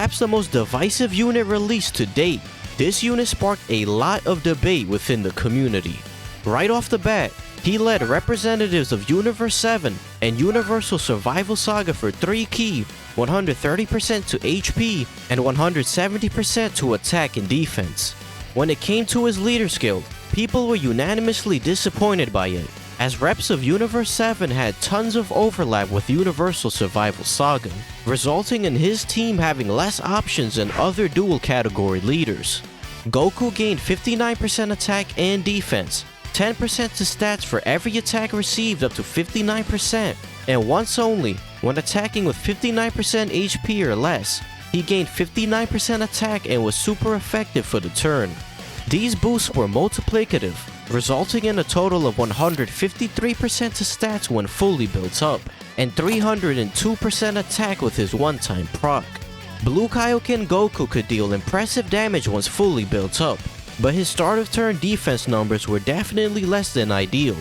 perhaps the most divisive unit released to date. This unit sparked a lot of debate within the community. Right off the bat, he led representatives of Universe 7 and Universal Survival Saga for 3 key, 130% to HP and 170% to attack and defense. When it came to his leader skill, people were unanimously disappointed by it, as reps of Universe 7 had tons of overlap with Universal Survival Saga, resulting in his team having less options than other dual category leaders. Goku gained 59% attack and defense, 10% to stats for every attack received up to 59%, and once only, when attacking with 59% HP or less, he gained 59% attack and was super effective for the turn. These boosts were multiplicative, resulting in a total of 153% to stats when fully built up, and 302% attack with his one-time proc. Blue Kaioken Goku could deal impressive damage once fully built up, but his start of turn defense numbers were definitely less than ideal.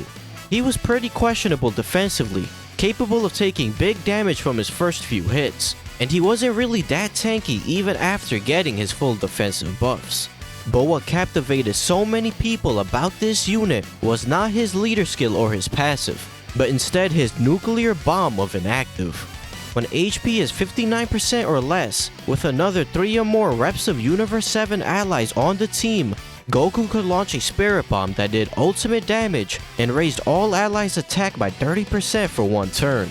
He was pretty questionable defensively, capable of taking big damage from his first few hits, and he wasn't really that tanky even after getting his full defensive buffs. But what captivated so many people about this unit was not his leader skill or his passive, but instead his nuclear bomb of an active. When HP is 59% or less, with another 3 or more reps of Universe 7 allies on the team, Goku could launch a Spirit Bomb that did ultimate damage and raised all allies' attack by 30% for one turn.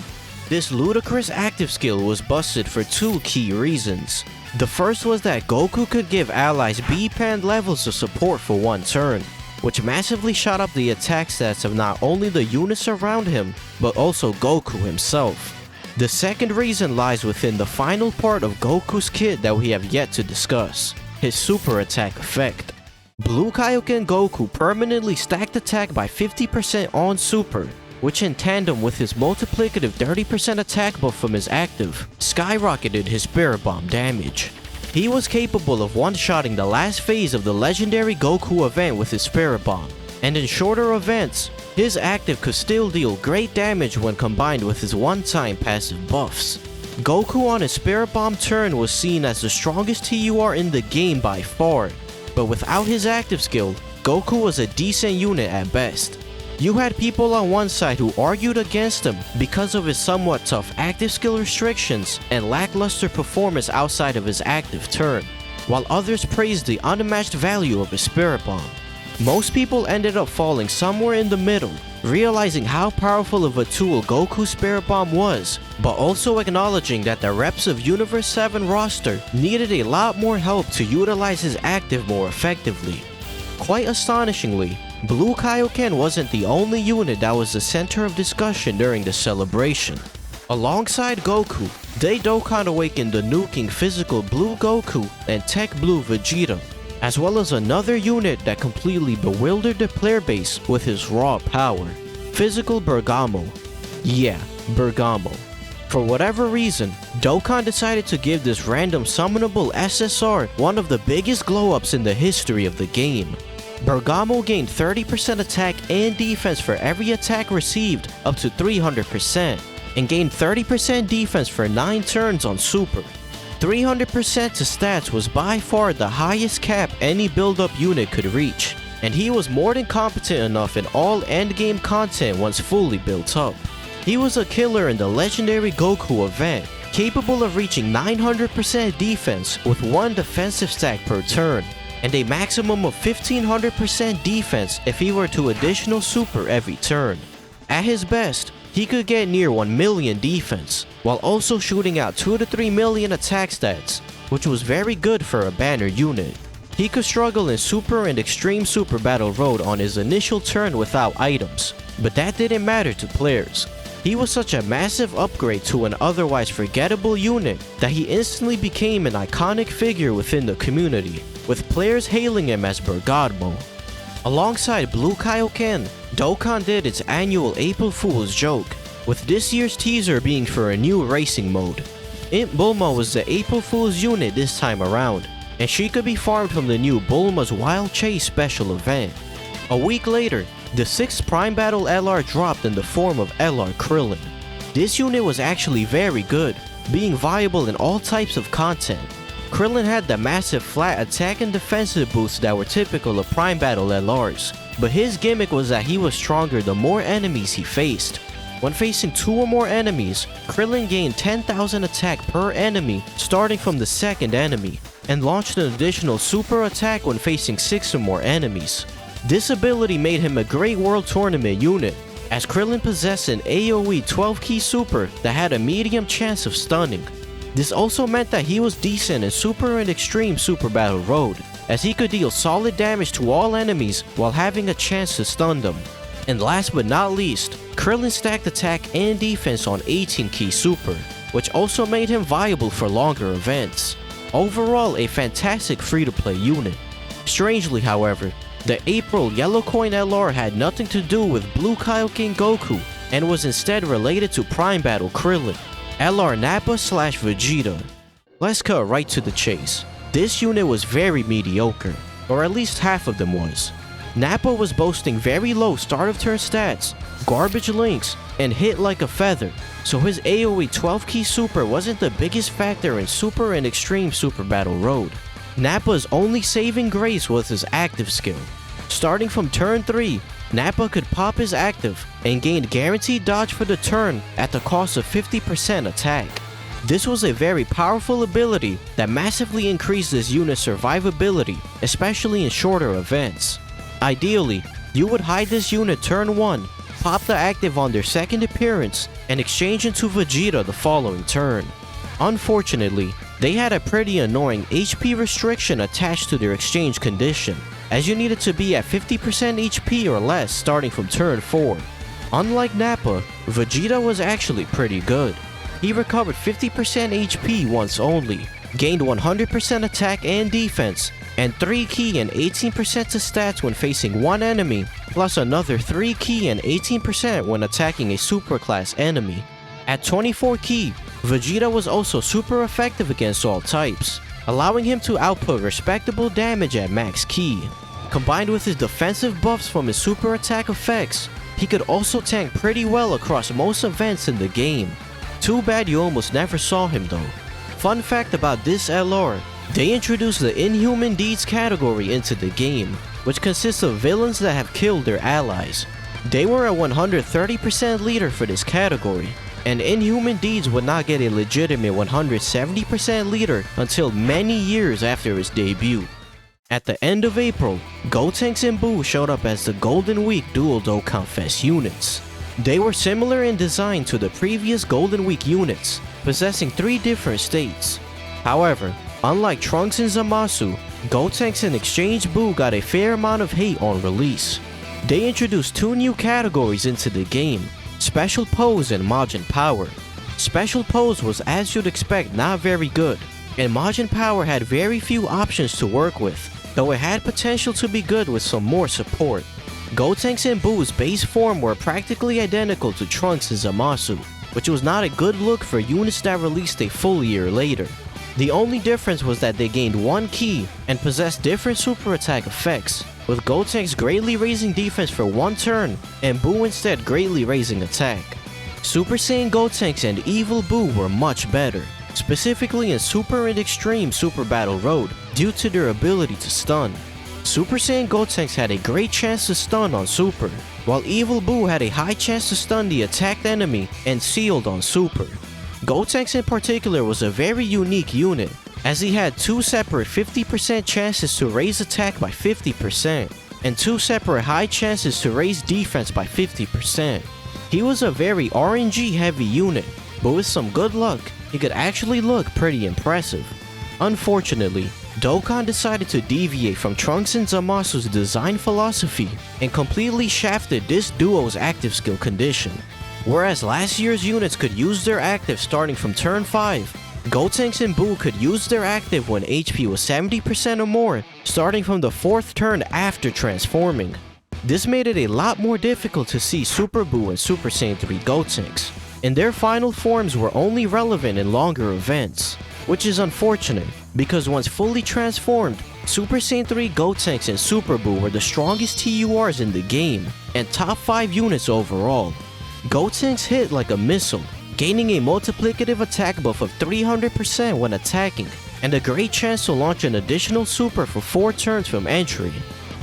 This ludicrous active skill was busted for 2 key reasons. The first was that Goku could give allies B-Pan levels of support for one turn, which massively shot up the attack stats of not only the units around him, but also Goku himself. The second reason lies within the final part of Goku's kit that we have yet to discuss, his super attack effect. Blue Kaioken Goku permanently stacked attack by 50% on super, which in tandem with his multiplicative 30% attack buff from his active, skyrocketed his Spirit Bomb damage. He was capable of one-shotting the last phase of the legendary Goku event with his Spirit Bomb, and in shorter events, his active could still deal great damage when combined with his one-time passive buffs. Goku on his Spirit Bomb turn was seen as the strongest TUR in the game by far, but without his active skill, Goku was a decent unit at best. You had people on one side who argued against him because of his somewhat tough active skill restrictions and lackluster performance outside of his active turn, while others praised the unmatched value of his Spirit Bomb. Most people ended up falling somewhere in the middle, realizing how powerful of a tool Goku's Spirit Bomb was, but also acknowledging that the reps of Universe 7 roster needed a lot more help to utilize his active more effectively. Quite astonishingly, Blue Kaioken wasn't the only unit that was the center of discussion during the celebration. Alongside Goku, they Dokkan awakened the nuking physical Blue Goku and Tech Blue Vegeta, as well as another unit that completely bewildered the player base with his raw power, physical BerGODmo. Yeah, BerGODmo. For whatever reason, Dokkan decided to give this random summonable SSR one of the biggest glow-ups in the history of the game. BerGODmo gained 30% attack and defense for every attack received up to 300%, and gained 30% defense for 9 turns on super. 300% to stats was by far the highest cap any build-up unit could reach, and he was more than competent enough in all endgame content once fully built up. He was a killer in the legendary Goku event, capable of reaching 900% defense with 1 defensive stack per turn, and a maximum of 1500% defense if he were to additional super every turn. At his best, he could get near 1 million defense, while also shooting out 2 to 3 million attack stats, which was very good for a banner unit. He could struggle in Super and Extreme Super Battle Road on his initial turn without items, but that didn't matter to players. He was such a massive upgrade to an otherwise forgettable unit that he instantly became an iconic figure within the community, with players hailing him as BerGODmo. Alongside Blue Kaioken, Dokkan did its annual April Fool's joke, with this year's teaser being for a new racing mode. Imp Bulma was the April Fool's unit this time around, and she could be farmed from the new Bulma's Wild Chase special event. A week later, the 6th Prime Battle LR dropped in the form of LR Krillin. This unit was actually very good, being viable in all types of content. Krillin had the massive flat attack and defensive boosts that were typical of Prime Battle LRs, but his gimmick was that he was stronger the more enemies he faced. When facing 2 or more enemies, Krillin gained 10,000 attack per enemy starting from the second enemy, and launched an additional super attack when facing 6 or more enemies. This ability made him a great World Tournament unit, as Krillin possessed an AoE 12 key super that had a medium chance of stunning. This also meant that he was decent in Super and Extreme Super Battle Road, as he could deal solid damage to all enemies while having a chance to stun them. And last but not least, Krillin stacked attack and defense on 18 key super, which also made him viable for longer events. Overall, a fantastic free-to-play unit. Strangely, however, the April Yellow Coin LR had nothing to do with Blue Kaioken Goku and was instead related to Prime Battle Krillin, LR Nappa/Vegeta. Let's cut right to the chase. This unit was very mediocre, or at least half of them was. Nappa was boasting very low start of turn stats, garbage links, and hit like a feather, so his AoE 12 key super wasn't the biggest factor in Super and Extreme Super Battle Road. Nappa's only saving grace was his active skill. Starting from turn 3, Nappa could pop his active and gained guaranteed dodge for the turn at the cost of 50% attack. This was a very powerful ability that massively increased this unit's survivability, especially in shorter events. Ideally, you would hide this unit turn 1, pop the active on their second appearance, and exchange into Vegeta the following turn. Unfortunately, they had a pretty annoying HP restriction attached to their exchange condition, as you needed to be at 50% HP or less starting from turn 4. Unlike Nappa, Vegeta was actually pretty good. He recovered 50% HP once only, gained 100% attack and defense, and 3 key and 18% to stats when facing one enemy, plus another 3 key and 18% when attacking a superclass enemy. At 24 key, Vegeta was also super effective against all types, allowing him to output respectable damage at max key. Combined with his defensive buffs from his super attack effects, he could also tank pretty well across most events in the game. Too bad you almost never saw him though. Fun fact about this LR, they introduced the Inhuman Deeds category into the game, which consists of villains that have killed their allies. They were a 130% leader for this category, and Inhuman Deeds would not get a legitimate 170% leader until many years after its debut. At the end of April, Gotenks and Boo showed up as the Golden Week Dual Dokkan Fest units. They were similar in design to the previous Golden Week units, possessing 3 different states. However, unlike Trunks and Zamasu, Gotenks and Exchange Boo got a fair amount of hate on release. They introduced 2 new categories into the game, Special Pose and Majin Power. Special Pose was, as you'd expect, not very good, and Majin Power had very few options to work with, though it had potential to be good with some more support. Gotenks and Boo's base form were practically identical to Trunks and Zamasu, which was not a good look for units that released a full year later. The only difference was that they gained 1 key and possessed different super attack effects, with Gotenks greatly raising defense for 1 turn and Boo instead greatly raising attack. Super Saiyan Gotenks and Evil Boo were much better, specifically in Super and Extreme Super Battle Road due to their ability to stun. Super Saiyan Gotenks had a great chance to stun on Super, while Evil Boo had a high chance to stun the attacked enemy and sealed on Super. Gotenks in particular was a very unique unit, as he had 2 separate 50% chances to raise attack by 50%, and 2 separate high chances to raise defense by 50%. He was a very RNG heavy unit, but with some good luck, he could actually look pretty impressive. Unfortunately, Dokkan decided to deviate from Trunks and Zamasu's design philosophy and completely shafted this duo's active skill condition. Whereas last year's units could use their active starting from turn 5, Gotenks and Boo could use their active when HP was 70% or more, starting from the 4th turn after transforming. This made it a lot more difficult to see Super Boo and Super Saiyan 3 Gotenks, and their final forms were only relevant in longer events, which is unfortunate, because once fully transformed, Super Saiyan 3 Gotenks and Super Boo were the strongest TURs in the game, and top 5 units overall. Gotenks hit like a missile, gaining a multiplicative attack buff of 300% when attacking, and a great chance to launch an additional super for 4 turns from entry.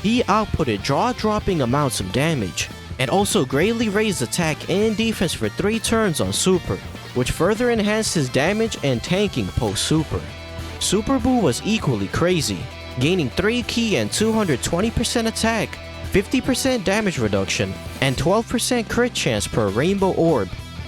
He outputted jaw-dropping amounts of damage, and also greatly raised attack and defense for 3 turns on super, which further enhanced his damage and tanking post-super. Super Buu was equally crazy, gaining 3 ki and 220% attack, 50% damage reduction, and 12% crit chance per rainbow orb.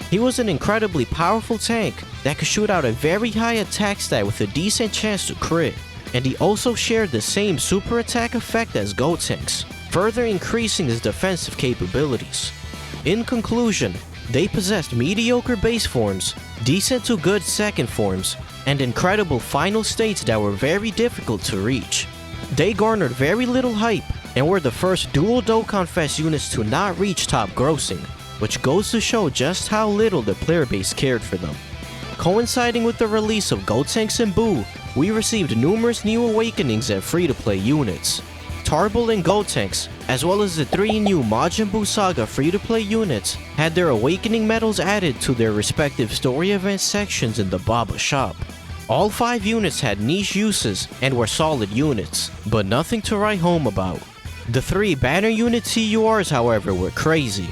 He was an incredibly powerful tank that could shoot out a very high attack stat with a decent chance to crit, and he also shared the same super attack effect as Gotenks, further increasing his defensive capabilities. In conclusion, they possessed mediocre base forms, decent to good second forms, and incredible final states that were very difficult to reach. They garnered very little hype and were the first dual Dokkan Fest units to not reach top grossing, which goes to show just how little the player base cared for them. Coinciding with the release of Gotenks and Buu, we received numerous new awakenings and free-to-play units. Tarble and Gotenks, as well as the 3 new Majin Buu Saga free-to-play units, had their awakening medals added to their respective story event sections in the Baba shop. All 5 units had niche uses and were solid units, but nothing to write home about. The 3 banner unit TURs, however, were crazy.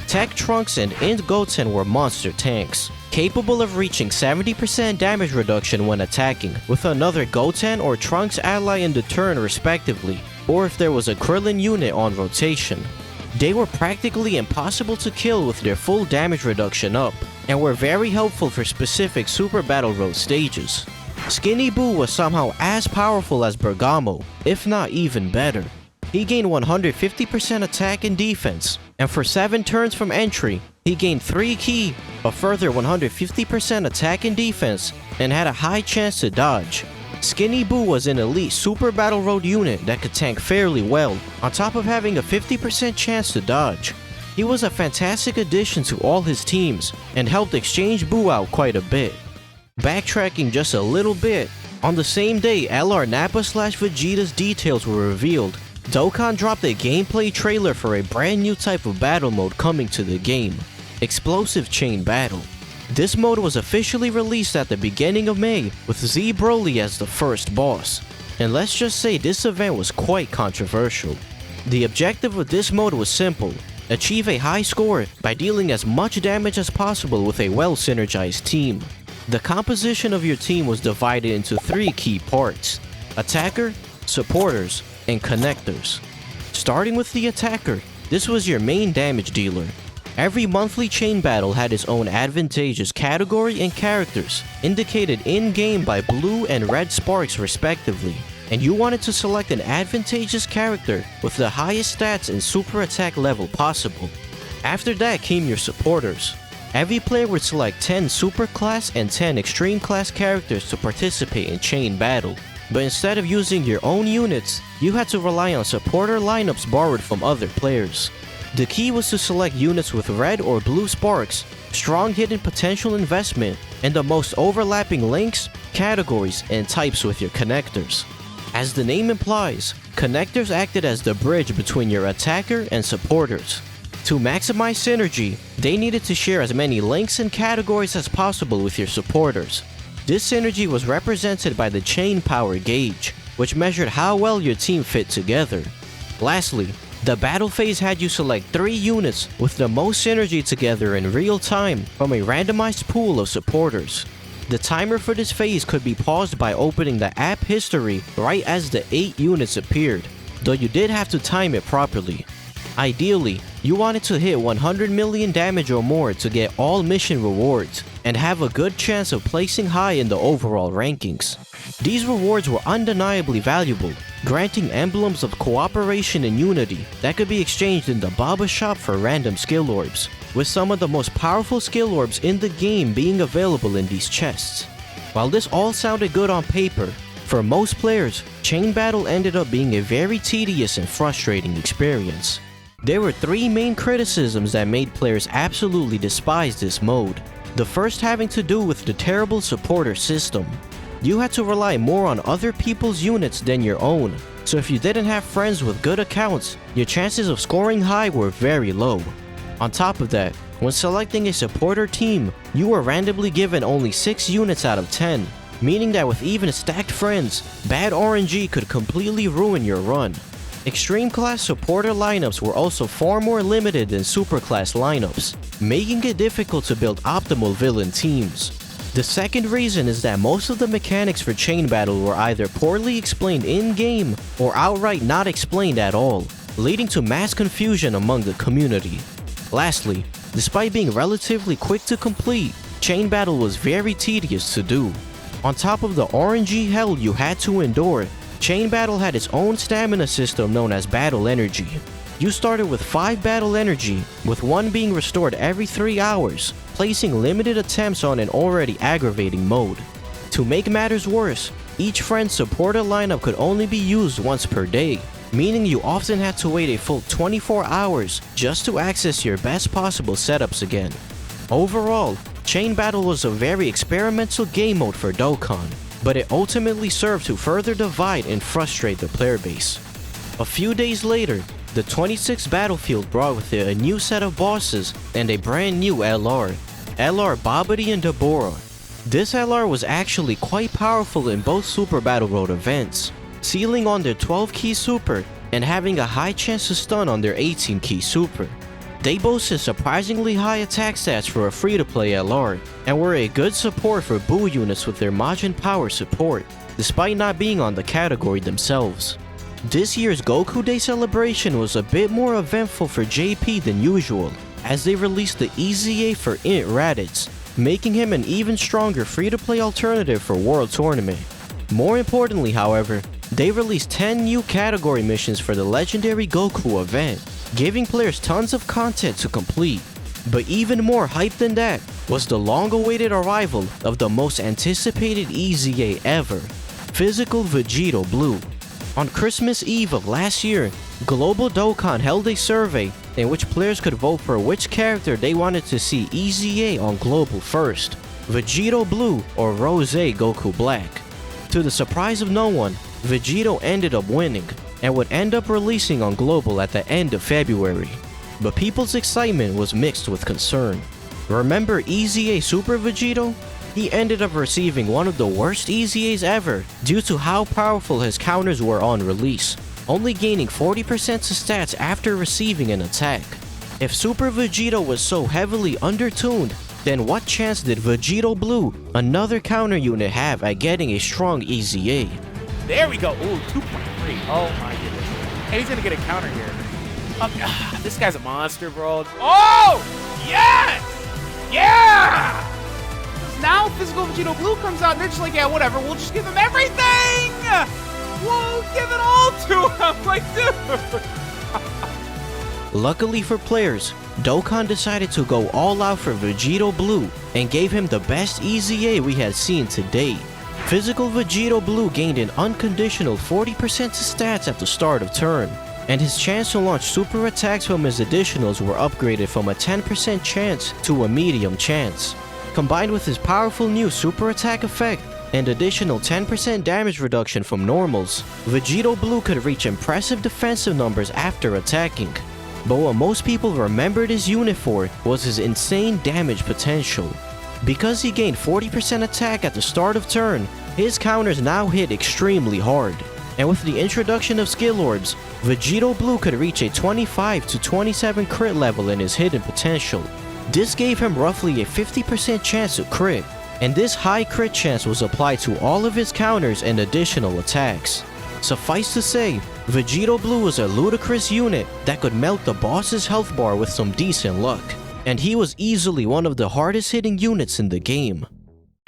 Tech Trunks and Int Goten were monster tanks, capable of reaching 70% damage reduction when attacking, with another Goten or Trunks ally in the turn respectively, or if there was a Krillin unit on rotation. They were practically impossible to kill with their full damage reduction up, and were very helpful for specific Super Battle Road stages. Skinny Buu was somehow as powerful as BerGODmo, if not even better. He gained 150% attack and defense, and for 7 turns from entry, he gained 3 ki, a further 150% attack and defense, and had a high chance to dodge. Skinny Buu was an elite Super Battle Road unit that could tank fairly well, on top of having a 50% chance to dodge. He was a fantastic addition to all his teams, and helped exchange Buu out quite a bit. Backtracking just a little bit, on the same day LR Nappa / Vegeta's details were revealed, Dokkan dropped a gameplay trailer for a brand new type of battle mode coming to the game, Explosive Chain Battle. This mode was officially released at the beginning of May, with Z Broly as the first boss, and let's just say this event was quite controversial. The objective of this mode was simple: achieve a high score by dealing as much damage as possible with a well-synergized team. The composition of your team was divided into 3 key parts: attacker, supporters, and connectors. Starting with the attacker, this was your main damage dealer. Every monthly chain battle had its own advantageous category and characters, indicated in-game by blue and red sparks respectively, and you wanted to select an advantageous character with the highest stats and super attack level possible. After that came your supporters. Every player would select 10 super class and 10 extreme class characters to participate in chain battle, but instead of using your own units, you had to rely on supporter lineups borrowed from other players. The key was to select units with red or blue sparks, strong hidden potential investment, and the most overlapping links, categories, and types with your connectors. As the name implies, connectors acted as the bridge between your attacker and supporters. To maximize synergy, they needed to share as many links and categories as possible with your supporters. This synergy was represented by the chain power gauge, which measured how well your team fit together. Lastly, the battle phase had you select 3 units with the most synergy together in real time from a randomized pool of supporters. The timer for this phase could be paused by opening the app history right as the 8 units appeared, though you did have to time it properly. Ideally, you wanted to hit 100 million damage or more to get all mission rewards, and have a good chance of placing high in the overall rankings. These rewards were undeniably valuable, granting emblems of cooperation and unity that could be exchanged in the Baba shop for random skill orbs, with some of the most powerful skill orbs in the game being available in these chests. While this all sounded good on paper, for most players, chain battle ended up being a very tedious and frustrating experience. There were 3 main criticisms that made players absolutely despise this mode. The first having to do with the terrible supporter system. You had to rely more on other people's units than your own, so if you didn't have friends with good accounts, your chances of scoring high were very low. On top of that, when selecting a supporter team, you were randomly given only 6 units out of 10, meaning that with even stacked friends, bad RNG could completely ruin your run. Extreme class supporter lineups were also far more limited than super class lineups, making it difficult to build optimal villain teams. The second reason is that most of the mechanics for chain battle were either poorly explained in-game or outright not explained at all, leading to mass confusion among the community. Lastly, despite being relatively quick to complete, chain battle was very tedious to do. On top of the RNG hell you had to endure, chain battle had its own stamina system known as battle energy. You started with 5 battle energy, with 1 being restored every 3 hours, placing limited attempts on an already aggravating mode. To make matters worse, each friend's supporter lineup could only be used once per day, meaning you often had to wait a full 24 hours just to access your best possible setups again. Overall, chain battle was a very experimental game mode for Dokkan, but it ultimately served to further divide and frustrate the player base. A few days later, the 26th battlefield brought with it a new set of bosses and a brand new LR Babidi Dabura. This LR was actually quite powerful in both Super Battle Road events, sealing on their 12-key super and having a high chance to stun on their 18-key super. They boasted surprisingly high attack stats for a free-to-play LR, and were a good support for Boo units with their Majin Power support, despite not being on the category themselves. This year's Goku Day celebration was a bit more eventful for JP than usual, as they released the EZA for Int Raditz, making him an even stronger free-to-play alternative for World Tournament. More importantly, however, they released 10 new category missions for the legendary Goku event, giving players tons of content to complete. But even more hype than that was the long-awaited arrival of the most anticipated EZA ever, Physical Vegito Blue. On Christmas Eve of last year, Global Dokkan held a survey in which players could vote for which character they wanted to see EZA on Global first, Vegito Blue or Rose Goku Black. To the surprise of no one, Vegito ended up winning, and would end up releasing on Global at the end of February. But people's excitement was mixed with concern. Remember EZA Super Vegito? He ended up receiving one of the worst EZAs ever due to how powerful his counters were on release, only gaining 40% to stats after receiving an attack. If Super Vegito was so heavily undertuned, then what chance did Vegito Blue, another counter unit, have at getting a strong EZA? There we go. Ooh, 2.3. Oh my goodness. And he's gonna get a counter here. This guy's a monster, bro. Oh! Yes! Yeah! Now Physical Vegito Blue comes out and they're just like, yeah, whatever. We'll just give him everything! We'll give it all to him! Like, dude! Luckily for players, Dokkan decided to go all out for Vegito Blue and gave him the best EZA we had seen to date. Physical Vegito Blue gained an unconditional 40% to stats at the start of turn, and his chance to launch super attacks from his additionals were upgraded from a 10% chance to a medium chance. Combined with his powerful new super attack effect and additional 10% damage reduction from normals, Vegito Blue could reach impressive defensive numbers after attacking. But what most people remembered his unit for was his insane damage potential. Because he gained 40% attack at the start of turn, his counters now hit extremely hard. And with the introduction of skill orbs, Vegito Blue could reach a 25 to 27 crit level in his hidden potential. This gave him roughly a 50% chance to crit, and this high crit chance was applied to all of his counters and additional attacks. Suffice to say, Vegito Blue was a ludicrous unit that could melt the boss's health bar with some decent luck, and he was easily one of the hardest hitting units in the game.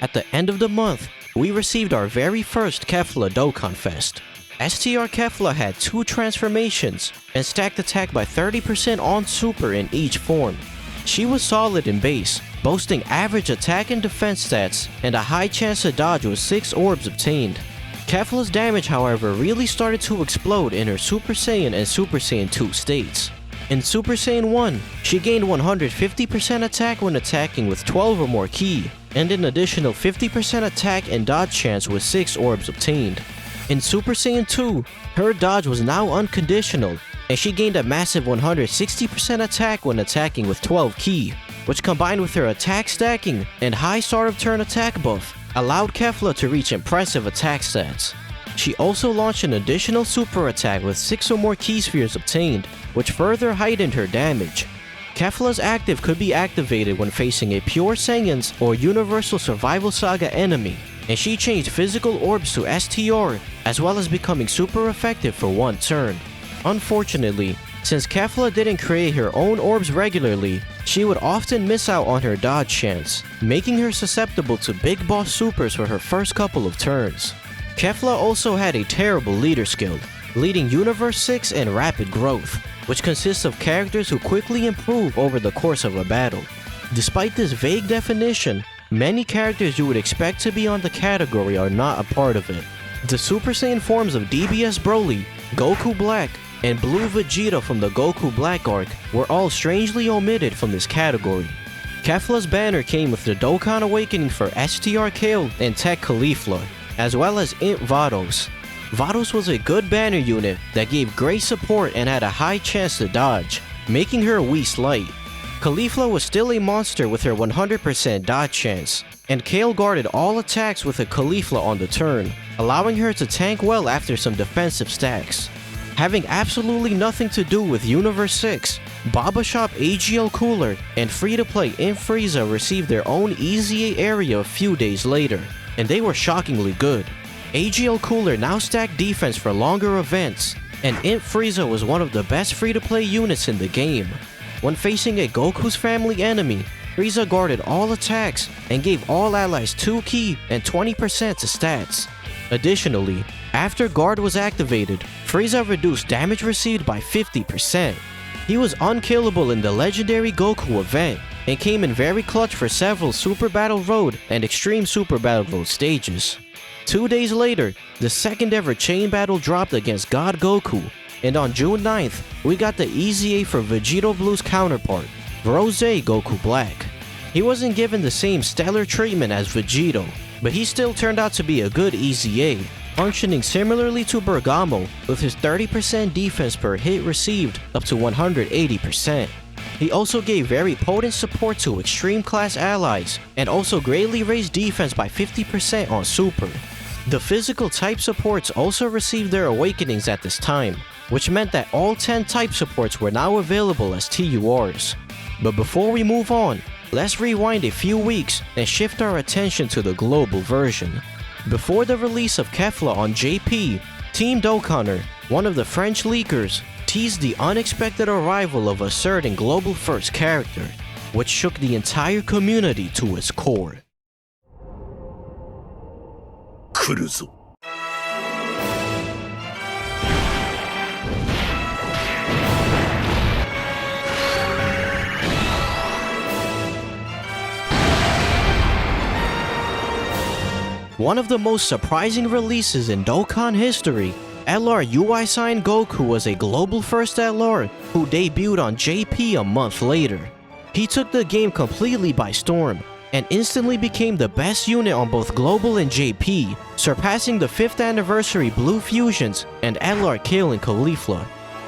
At the end of the month, we received our very first Kefla Dokkan Fest. STR Kefla had 2 transformations and stacked attack by 30% on super in each form. She was solid in base, boasting average attack and defense stats and a high chance to dodge with 6 orbs obtained. Kefla's damage, however, really started to explode in her Super Saiyan and Super Saiyan 2 states. In Super Saiyan 1, she gained 150% attack when attacking with 12 or more ki, and an additional 50% attack and dodge chance with 6 orbs obtained. In Super Saiyan 2, her dodge was now unconditional, and she gained a massive 160% attack when attacking with 12 ki, which combined with her attack stacking and high start of turn attack buff, allowed Kefla to reach impressive attack stats. She also launched an additional super attack with 6 or more Ki Spheres obtained, which further heightened her damage. Kefla's active could be activated when facing a Pure Saiyans or Universal Survival Saga enemy, and she changed physical orbs to STR, as well as becoming super effective for 1 turn. Unfortunately, since Kefla didn't create her own orbs regularly, she would often miss out on her dodge chance, making her susceptible to Big Boss supers for her first couple of turns. Kefla also had a terrible leader skill, leading Universe 6 and Rapid Growth, which consists of characters who quickly improve over the course of a battle. Despite this vague definition, many characters you would expect to be on the category are not a part of it. The Super Saiyan forms of DBS Broly, Goku Black, and Blue Vegeta from the Goku Black arc were all strangely omitted from this category. Kefla's banner came with the Dokkan Awakening for STR Kale and Tech Caulifla, as well as Int Vados. Vados was a good banner unit that gave great support and had a high chance to dodge, making her Whis light. Caulifla was still a monster with her 100% dodge chance, and Kale guarded all attacks with a Caulifla on the turn, allowing her to tank well after some defensive stacks. Having absolutely nothing to do with Universe 6, Baba Shop AGL Cooler and free-to-play Int Frieza received their own EZA area a few days later, and they were shockingly good. AGL Cooler now stacked defense for longer events, and Int Frieza was one of the best free-to-play units in the game. When facing a Goku's family enemy, Frieza guarded all attacks and gave all allies 2 Ki and 20% to stats. Additionally, after Guard was activated, Frieza reduced damage received by 50%. He was unkillable in the legendary Goku event, and came in very clutch for several Super Battle Road and Extreme Super Battle Road stages. 2 days later, the second ever chain battle dropped against God Goku, and on June 9th, we got the EZA for Vegito Blue's counterpart, Rose Goku Black. He wasn't given the same stellar treatment as Vegito, but he still turned out to be a good EZA, functioning similarly to BerGODmo with his 30% defense per hit received up to 180%. He also gave very potent support to extreme class allies, and also greatly raised defense by 50% on Super. The physical type supports also received their awakenings at this time, which meant that all 10 type supports were now available as TURs. But before we move on, let's rewind a few weeks and shift our attention to the global version. Before the release of Kefla on JP, Team Dokkaner, one of the French leakers, teased the unexpected arrival of a certain global first character, which shook the entire community to its core. 来るぞ。 One of the most surprising releases in Dokkan history, LR UI Goku was a global first LR who debuted on JP a month later. He took the game completely by storm, and instantly became the best unit on both global and JP, surpassing the 5th anniversary Blue Fusions and LR Kale and Caulifla.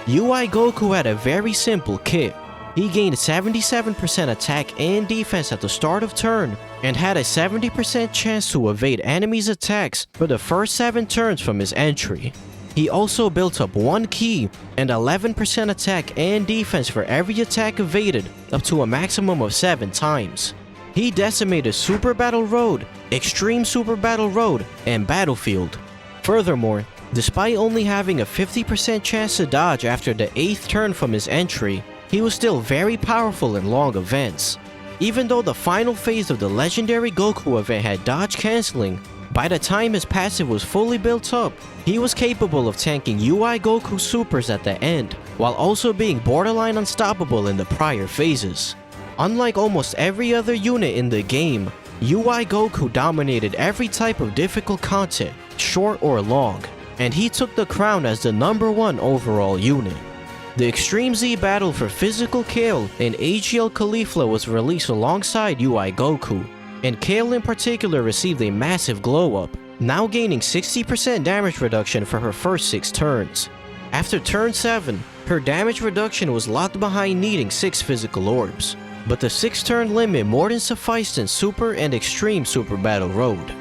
UI Goku had a very simple kit. He gained 77% attack and defense at the start of turn, and had a 70% chance to evade enemies' attacks for the first 7 turns from his entry. He also built up 1 Ki and 11% attack and defense for every attack evaded up to a maximum of 7 times. He decimated Super Battle Road, Extreme Super Battle Road, and Battlefield. Furthermore, despite only having a 50% chance to dodge after the 8th turn from his entry, he was still very powerful in long events. Even though the final phase of the legendary Goku event had dodge cancelling, by the time his passive was fully built up, he was capable of tanking UI Goku supers at the end, while also being borderline unstoppable in the prior phases. Unlike almost every other unit in the game, UI Goku dominated every type of difficult content, short or long, and he took the crown as the #1 overall unit. The Extreme Z battle for Physical Kale and AGL Caulifla was released alongside UI Goku, and Kale in particular received a massive glow up, now gaining 60% damage reduction for her first 6 turns. After turn 7, her damage reduction was locked behind needing 6 physical orbs, but the 6 turn limit more than sufficed in Super and Extreme Super Battle Road.